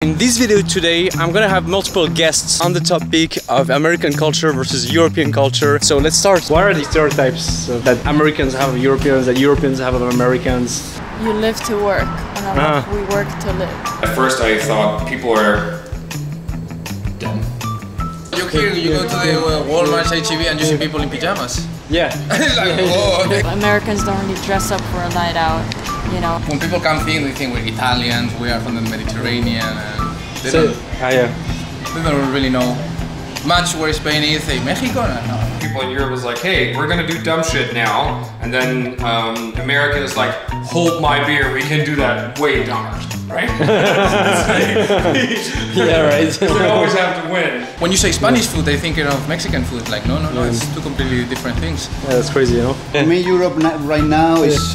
In this video today, I'm gonna have multiple guests on the topic of American culture versus European culture. So let's start. What are the stereotypes that Americans have of Europeans, that Europeans have of Americans? You live to work, and we work to live. At first I thought people are dumb. You go to the Walmart, H-E-B, and you see people in pajamas. Yeah. It's like, whoa. Americans don't really dress up for a night out, you know. When people come in, they think we're Italians, we are from the Mediterranean, and they don't really know much where Spain is. They Mexico? No. People in Europe was like, hey, we're gonna do dumb shit now. And then America is like, hold my beer, we can do that way dumber, right? Yeah, right. We always have to win. When you say Spanish food, they think of Mexican food. Like, no, it's two completely different things. Yeah, that's crazy, you know? For me, Europe right now is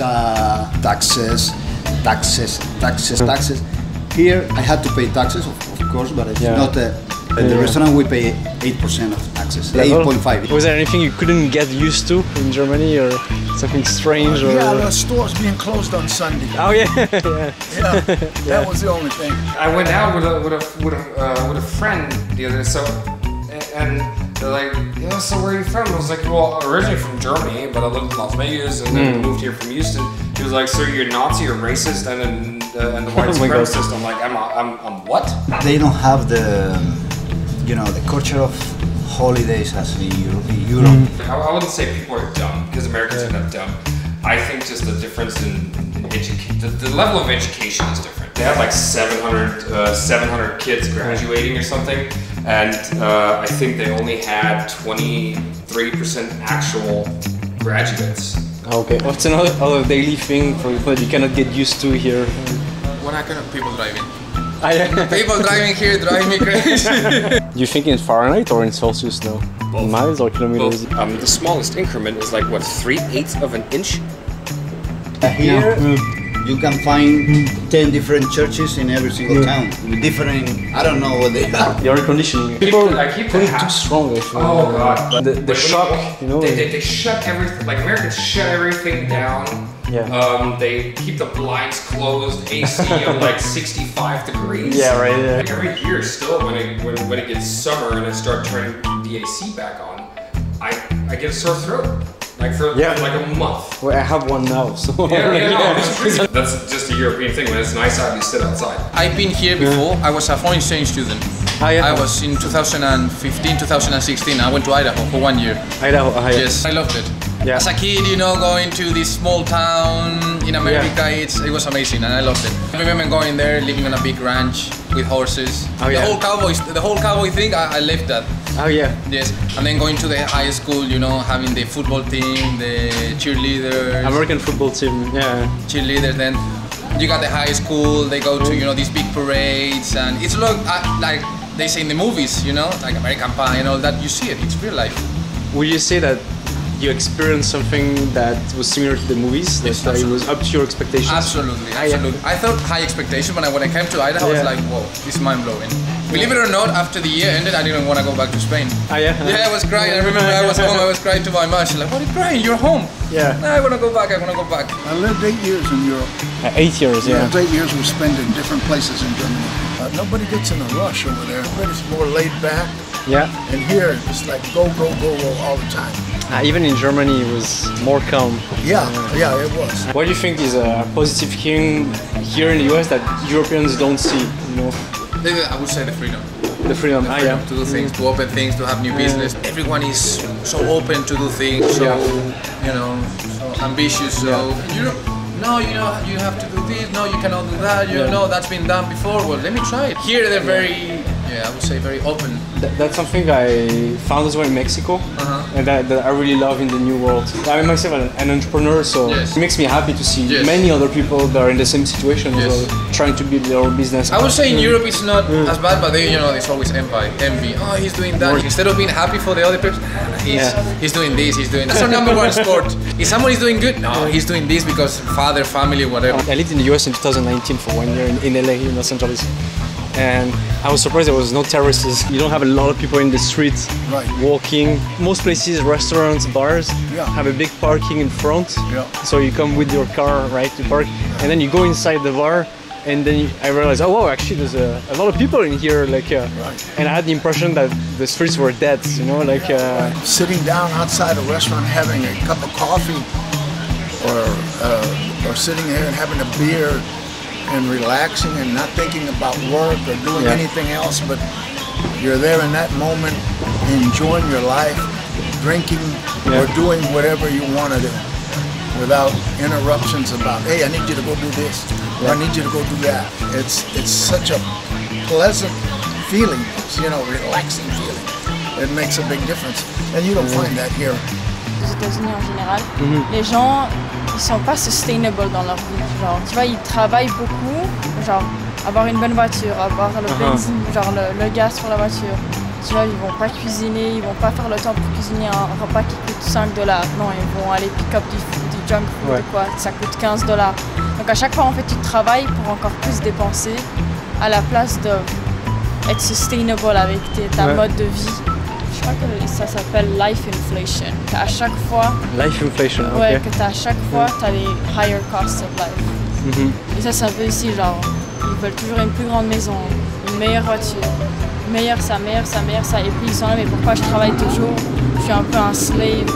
taxes. Here, I had to pay taxes, of course, but it's not. In the restaurant, we pay 8% of taxes, 8.5. Was there anything you couldn't get used to in Germany, or something strange? Yeah, the stores being closed on Sunday. Oh yeah, That was the only thing. I went out with a friend the other day, so and they're like, yeah, so where are you from? I was like, well, originally from Germany, but I lived in Las Vegas and then moved here from Houston. He was like, so you're Nazi or racist and the white supremacist? I'm like, I'm what? They don't have the culture of holidays as in Europe. I wouldn't say people are dumb, because Americans are not dumb. I think just the difference in education, the level of education is different. They have like 700 kids graduating or something, and I think they only had 23% actual graduates. Okay, what's another daily thing for that you cannot get used to here? When I kind of people driving. People driving here drive me crazy. Do you think in Fahrenheit or in Celsius now? Both. Miles or kilometers? Both. The smallest increment is like what, 3/8 of an inch? Here, you can find 10 different churches in every single town. With different, I don't know what they are. The air conditioning. People put it too strong, I feel. Oh god. The shock, you know? They shut everything, like Americans shut everything down. Yeah. They keep the blinds closed, AC of like 65 degrees. Yeah, right. Yeah. Like every year still, when it gets summer and I start turning the AC back on, I get a sore throat. Like for like a month. Well, I have one now, so... That's just a European thing. When it's nice out, you sit outside. I've been here before. I was a foreign exchange student. I was in 2015, 2016. I went to Idaho for 1 year. Idaho, Yes, I loved it. Yeah. As a kid, going to this small town in America, it was amazing, and I loved it. I remember going there, living on a big ranch with horses. The whole cowboy thing, I lived that. Oh yeah. Yes, and then going to the high school, having the football team, the cheerleaders. American football team, yeah. Cheerleaders, then you got the high school, they go to, these big parades, and it's like they say in the movies, like American Pie and all that, you see it, it's real life. Would you say that you experienced something that was similar to the movies? Yes, that it was up to your expectations? Absolutely. I thought high expectation, but when I came to Idaho, I was like, whoa, this is mind-blowing. Believe it or not, after the year ended, I didn't want to go back to Spain. Yeah, I was crying. I remember I was home, I was crying to my mom. She's like, what are you crying? You're home. Yeah. No, I want to go back, I lived 8 years in Europe. 8 years, yeah. Those 8 years we spent in different places in Germany. Nobody gets in a rush over there. Everybody's more laid back. Yeah. And here, it's like go all the time. Even in Germany, it was more calm. Yeah, it was. What do you think is a positive thing here in the US that Europeans don't see? I would say the freedom. The freedom, to do things, to open things, to have new business. Everyone is so open to do things, so ambitious. So Europe, no, you have to do this. No, you cannot do that. No, that's been done before. Well, let me try it. Here they're very, I would say very open. That's something I found as well in Mexico, and that I really love in the new world. I'm myself an entrepreneur, so it makes me happy to see many other people that are in the same situation as well, trying to build their own business. I would say in Europe it's not as bad, but there's always envy. Oh, he's doing that. Instead of being happy for the other person, he's doing this, he's doing that. That's our number one sport. If someone is doing good, no, he's doing this because father, family, whatever. I lived in the US in 2019 for 1 year in LA, in Los Angeles. And I was surprised there was no terraces. You don't have a lot of people in the streets walking. Most places, restaurants, bars, have a big parking in front. So you come with your car, right, to park, and then you go inside the bar and then I realized, oh wow, actually there's a lot of people in here, like, and I had the impression that the streets were dead, you know, like. Sitting down outside a restaurant having a cup of coffee, or sitting here and having a beer and relaxing and not thinking about work or doing anything else, but you're there in that moment, enjoying your life, drinking or doing whatever you want to do, without interruptions about, hey, I need you to go do this, or I need you to go do that. It's such a pleasant feeling, you know, relaxing feeling. It makes a big difference, and you don't find that here. Aux États-Unis en général, les gens, ils sont pas sustainable dans leur vie. Genre, tu vois, ils travaillent beaucoup, genre avoir une bonne voiture, avoir le benzine, genre le gaz pour la voiture. Tu vois, ils vont pas cuisiner, ils vont pas faire le temps pour cuisiner un repas qui coûte $5. Non, ils vont aller pick up du junk food ou quoi, ça coûte $15. Donc à chaque fois, en fait, tu travailles pour encore plus dépenser à la place d'être sustainable avec ta mode de vie. Je crois que ça s'appelle life inflation. À chaque fois. Life inflation, ok. Ouais, que à chaque fois, tu as les higher costs of life. Et ça, c'est un peu ici, genre, ils veulent toujours une plus grande maison, une meilleure voiture, meilleur ça. Et puis ils sont là, mais pourquoi je travaille toujours? Je suis un peu un slave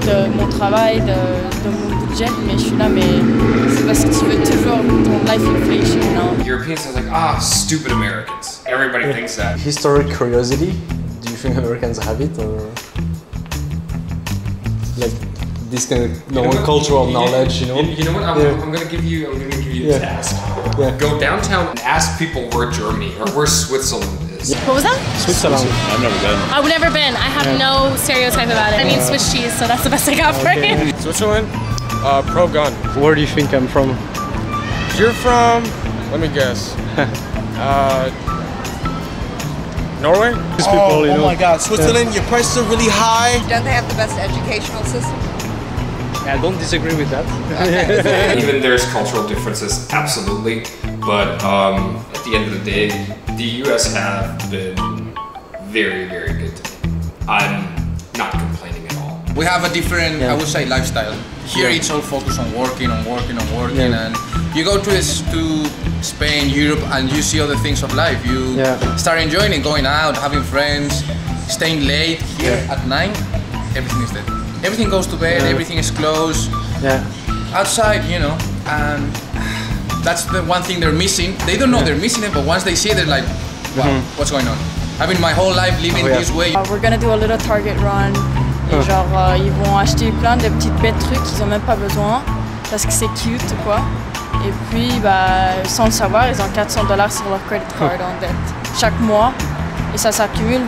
de mon travail, de mon budget, mais je suis là, mais c'est parce que tu veux toujours ton life inflation, non? Europeans are like, stupid Americans. Everybody thinks that. Historic curiosity. Do you think Americans have it, or like this kind of cultural knowledge? You know. You know what? I'm gonna give you a task. Yeah. Go downtown and ask people where Germany or where Switzerland is. What was that? Switzerland. I've never been. I've never been. I have no stereotype about it. I mean Swiss cheese, so that's the best I got for it. Switzerland, pro-gun. Where do you think I'm from? You're from, let me guess, Norway? People, you know. My God, Switzerland, your prices are really high. Don't they have the best educational system? I don't disagree with that. Even there's cultural differences, absolutely. But at the end of the day, the US have been very, very good to me. I'm not complaining at all. We have a different, I would say, lifestyle. Here it's all focused on working, and you go to Spain, Europe, and you see other things of life. You start enjoying it, going out, having friends, staying late. Here at 9, everything is dead. Everything goes to bed, everything is closed. Outside, you know, and that's the one thing they're missing. They don't know they're missing it, but once they see it, they're like, wow, what's going on? I've been my whole life living this way. We're gonna do a little Target run. Et genre, ils vont acheter plein de petites bêtes trucs qu'ils ont même pas besoin parce que c'est cute, quoi. Et puis, sans le savoir, ils ont $400 sur leur credit card en dette chaque mois. Et ça s'accumule.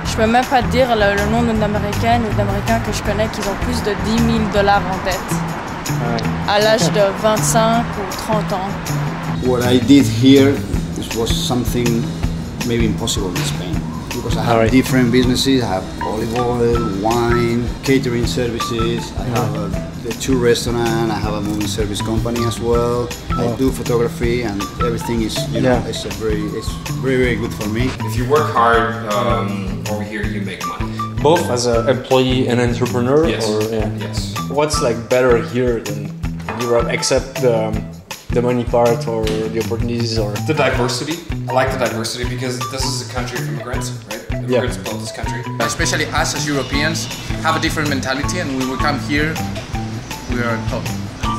Je peux même pas te dire le nombre d'Américaines ou d'Américains que je connais qui ont plus de $10 000 en dette à l'âge de 25 ou 30 ans. What I did here was something maybe impossible in Spain. Because I have different businesses. I have olive oil, wine, catering services. I have the tour restaurant. I have a moving service company as well. I do photography, and everything is, you know, it's very good for me. If you work hard over here, you make money. Both as an employee and entrepreneur? Yes. Or, yes. What's like better here than Europe, except the money part or the opportunities or the diversity? I like the diversity because this is a country of immigrants, right? Immigrants built this country. Especially us as Europeans have a different mentality, and when we come here, we are top.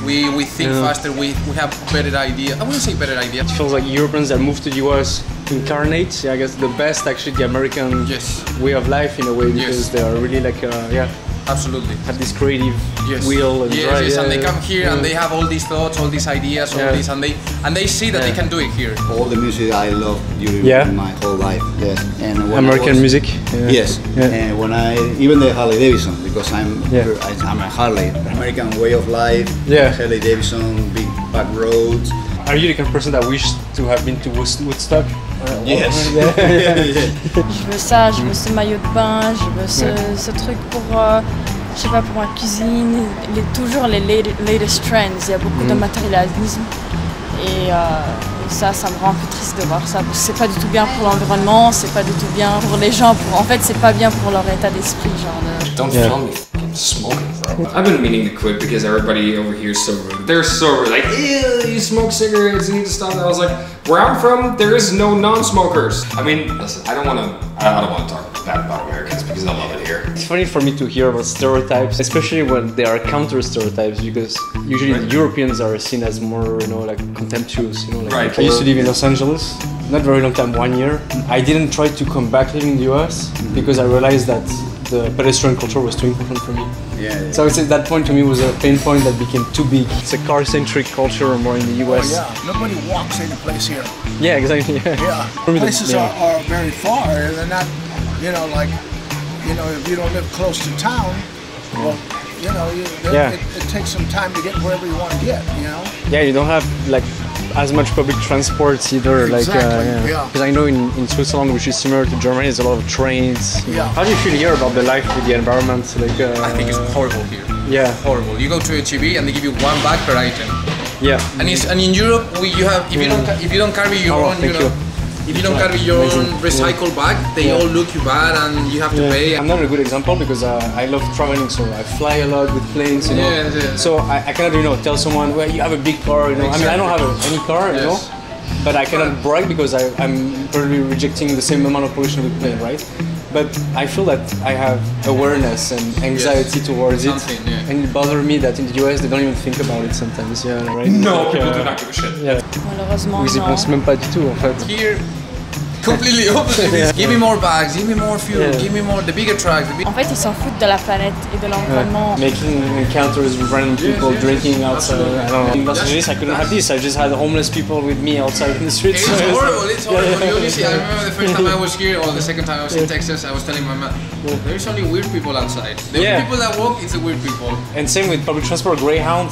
We think faster, we have better idea. I wouldn't say better idea. It feels like Europeans that move to the US incarnate, I guess, the best actually the American way of life in a way, because they are really like, absolutely. Have this creative will and drive. Yes, and they come here and they have all these thoughts, all these ideas, all this, and they see that they can do it here. All the music I love during my whole life. Yes, and American music. Yes, and when even the Harley Davidson, because I'm a Harley, American way of life. Harley Davidson, big back roads. Are you the kind of person that wished to have been to Woodstock? Yes. Je veux ça, je veux ce maillot de bain, je veux ce truc pour, je sais pas, pour ma cuisine, toujours les latest trends. Il y a beaucoup de matérialisme et ça me rend un peu triste de voir ça. Parce que c'est pas du tout bien pour l'environnement, c'est pas du tout bien pour les gens. En fait, c'est pas bien pour leur état d'esprit, genre. Don't film me fucking smoking, bro. I've been meaning to quit because everybody over here is so rude. They're so rude, like, ew, you smoke cigarettes, you need to stop that. I was like, where I'm from, there is no non-smokers. I mean, listen, I don't want to talk bad about Americans because I love it here. It's funny for me to hear about stereotypes, especially when they are counter stereotypes, because usually the Europeans are seen as more, like contemptuous, like right. I used to live in Los Angeles, not very long time, 1 year. I didn't try to come back living in the US because I realized that the pedestrian culture was too important for me. Yeah. So I would say that point to me was a pain point that became too big. It's a car-centric culture more in the US. Oh, yeah, nobody walks any place here. Yeah, exactly. Yeah, places are very far, and they're not, like, if you don't live close to town, well, it takes some time to get wherever you want to get, Yeah, you don't have like as much public transport either. Exactly, Because I know in Switzerland, which is similar to Germany, there's a lot of trains. Yeah. How do you feel here about the life with the environment? I think it's horrible here. Yeah. Horrible. You go to H-E-B and they give you 1 bag per item. Yeah. And in Europe, you have if you don't carry your own, if you don't carry your own recycled bag, they all look you bad and you have to pay. I'm not a good example because I love traveling, so I fly a lot with planes, So I cannot, tell someone, well, you have a big car, Exactly. I mean, I don't have any car, but I cannot brag because I'm probably rejecting the same amount of pollution with plane, right? But I feel that I have awareness and anxiety towards it, and it bothers me that in the US they don't even think about it sometimes. Yeah, right. No, people do not give a shit. Yeah. Malheureusement, ils y pensent même pas du tout en fait. Here, completely opposite. Give me more bags, give me more fuel, give me more the bigger trucks. En fait, ils s'en foutent de la planète et de l'environnement. Making encounters with random people drinking outside. I don't know. In Los Angeles, I couldn't have this. I just had homeless people with me outside in the streets. It's horrible. It's horrible. You only see. I remember the first time I was here, or the second time I was in Texas. I was telling my mom, there's only weird people outside. The only people that walk, it's the weird people. And same with public transport, Greyhound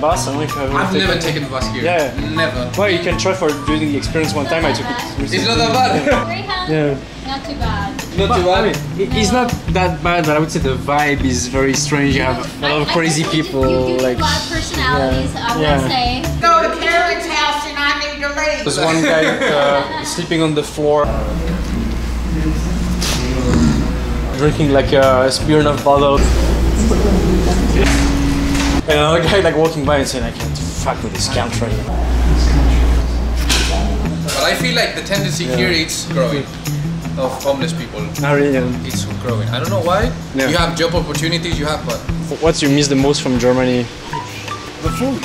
bus. I don't know if you have. I've never taken the bus here. Yeah. Never. Well, you can try for doing the experience one time. I took it. It's not that bad. Greyhound? Yeah. Not too bad. Not too bad. It's not that bad, but I would say the vibe is very strange. You have a lot of crazy people. You do a lot of personalities, I would say. Go to Karen's house and I need to leave. There's one guy sleeping on the floor, drinking like a Smirnoff bottle. And another guy like walking by and saying, I can't fuck with this country. But I feel like the tendency here is growing of homeless people. Really, It's growing. I don't know why. Yeah. You have job opportunities, you have, but what you miss the most from Germany? The food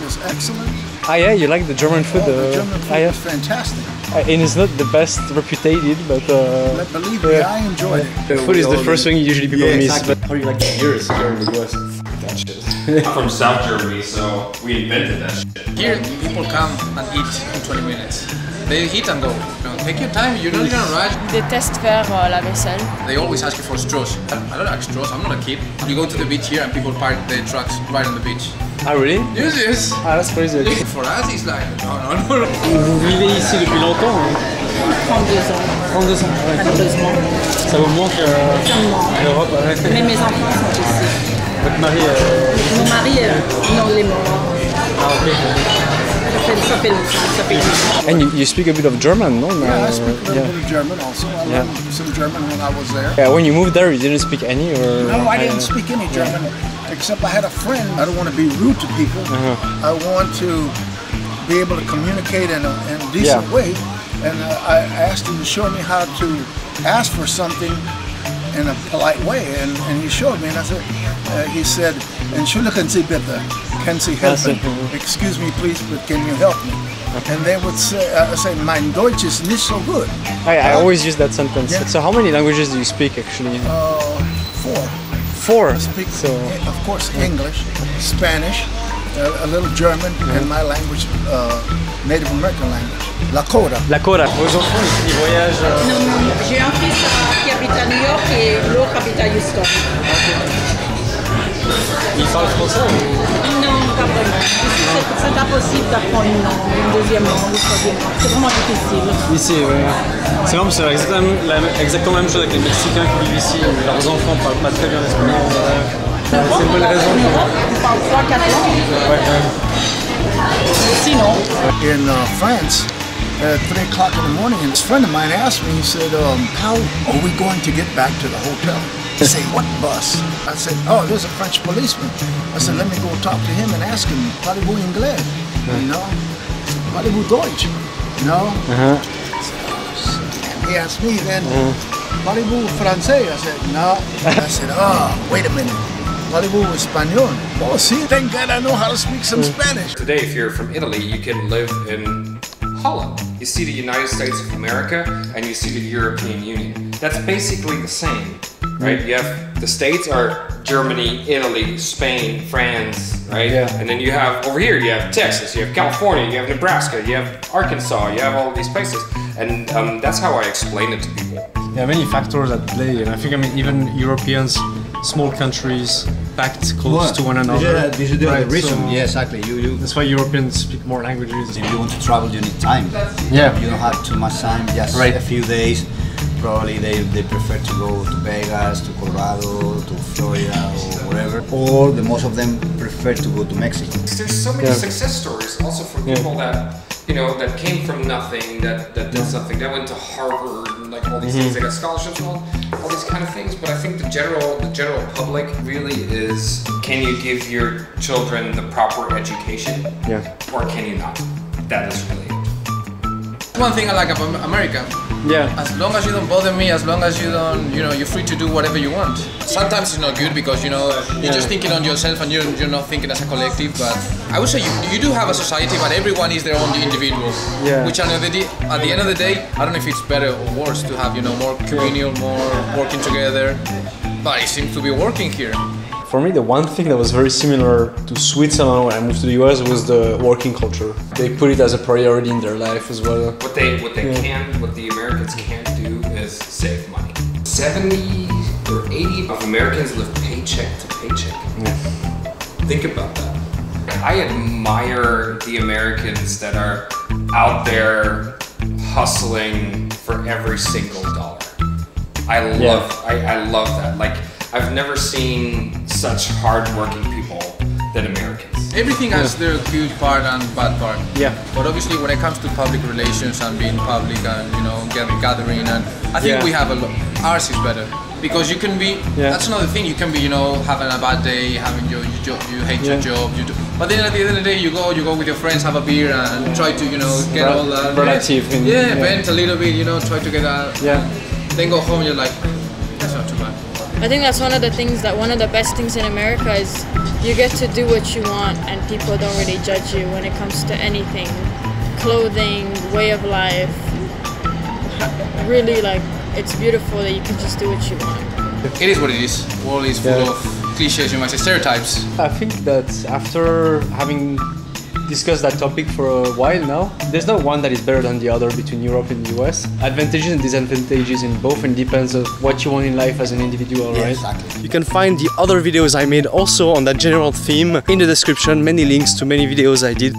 is excellent. Ah yeah, you like the German food? The German food is fantastic. And it's not the best reputed, but believe me, I enjoy it. The food is the first thing usually people miss. Exactly. How do you like the beers here in the US? That shit. I'm from South Germany, so we invented that shit. here people come and eat in 20 minutes. They eat and go. Take your time, you're not gonna rush. Ils détestent faire la vaisselle. They always ask you for straws. I don't like straws, I'm not a kid. You go to the beach here and people park their trucks right on the beach. Ah really? Yes. Ah that's crazy. For us it's like, no. Vous vivez ici depuis longtemps? 32 ans. 32 ans, ouais. Malheureusement. Ça vous manque en Europe? Ouais. Mais mes enfants sont ici. Votre mari Mon mari, non, il est mort. Ah ok. Ça fait And you speak a bit of German, no? Yeah, I speak a little bit of German also. I learned some German when I was there. Yeah, when you moved there, you didn't speak any, or? No, I didn't speak any German, except I had a friend. I don't want to be rude to people. I want to be able to communicate in a decent way. And I asked him to show me how to ask for something in a polite way, and he showed me, and I said, he said, "Entschuldigen Sie bitte, can Sie helfen? Excuse me, please, but can you help me?" And they would say, "Mein Deutsch is nicht so good." I always use that sentence. Yeah. So how many languages do you speak actually? 4. 4. I speak, of course, English, Spanish, a little German, and my language, Native American language, Lakota. Lakota. Vos enfants, ils voyagent. Non, j'ai un fils qui habite à New York et l'autre habite à Houston. Ils parlent français ou? Non, pas vraiment. C'est impossible d'apprendre une deuxième langue, une troisième langue. C'est vraiment difficile. Ici, oui. C'est marrant, c'est exactement la même chose avec les Mexicains qui vivent ici. Leurs enfants ne parlent pas très bien l'espagnol. C'est une bonne raison. En Europe, on parle 3-4 langues. Sinon. In France, at 3 o'clock in the morning, and a friend of mine asked me, he said, how are we going to get back to the hotel? I said, what bus? I said, oh, there's a French policeman. I said, let me go talk to him and ask him, parlez-vous anglais? You know, Malibu Deutsch. You know. And he asked me then, Malibu Francais. I said no. I said, oh, wait a minute. Malibu Español. Oh, see, thank God I know how to speak some Spanish. Today, if you're from Italy, you can live in Holland. You see the United States of America and you see the European Union. That's basically the same, right? You have the states are Germany, Italy, Spain, France, right? Yeah. And then you have, over here, you have Texas, you have California, you have Nebraska, you have Arkansas, you have all these places. And that's how I explain it to people. There are many factors at play, and I think, even Europeans, small countries, packed close to one another. This is the reason. So, yeah, exactly. That's why Europeans speak more languages. If you want to travel, you need time. Yeah. You don't have too much time, just a few days. Probably they prefer to go to Vegas, to Colorado, to Florida, or wherever. Or most of them prefer to go to Mexico. There's so many success stories also for people that, you know, that came from nothing, that did something, that went to Harvard, and like all these things, they got scholarships and all these kind of things. But I think the general public really is, can you give your children the proper education? Yeah. Or can you not? That is really it. One thing I like about America. Yeah. As long as you don't bother me, as long as you don't, you know, you're free to do whatever you want. Sometimes it's not good because, you know, you're just thinking on yourself and you're not thinking as a collective. But I would say you do have a society, but everyone is their own individual. Yeah. Which at the end of the day, I don't know if it's better or worse to have, you know, more communal, more working together. But it seems to be working here. For me, the one thing that was very similar to Switzerland when I moved to the US was the working culture. They put it as a priority in their life as well. What the Americans can't do is save money. 70 or 80 of Americans live paycheck to paycheck. Yeah. Think about that. I admire the Americans that are out there hustling for every single dollar. I love that. Like, I've never seen such hard-working people than Americans. Everything has their good part and bad part. Yeah. But obviously, when it comes to public relations and being public and, you know, gathering, and I think we have a lot. Ours is better because you can be. That's another thing. You can be, you know, having a bad day, having your job, you hate your job, but then at the end of the day, you go with your friends, have a beer, and try to, you know, get all that. Relative. Vent a little bit, you know, try to get out. Then go home, you're like, that's not too bad. I think that's one of the best things in America is you get to do what you want and people don't really judge you when it comes to anything. Clothing, way of life. Really, like, it's beautiful that you can just do what you want. It is what it is. The world is full of cliches, you might say, stereotypes. I think that after having discussed that topic for a while now, there's not one that is better than the other between Europe and the US. Advantages and disadvantages in both, and depends on what you want in life as an individual, right? Exactly. You can find the other videos I made also on that general theme in the description, many links to many videos I did.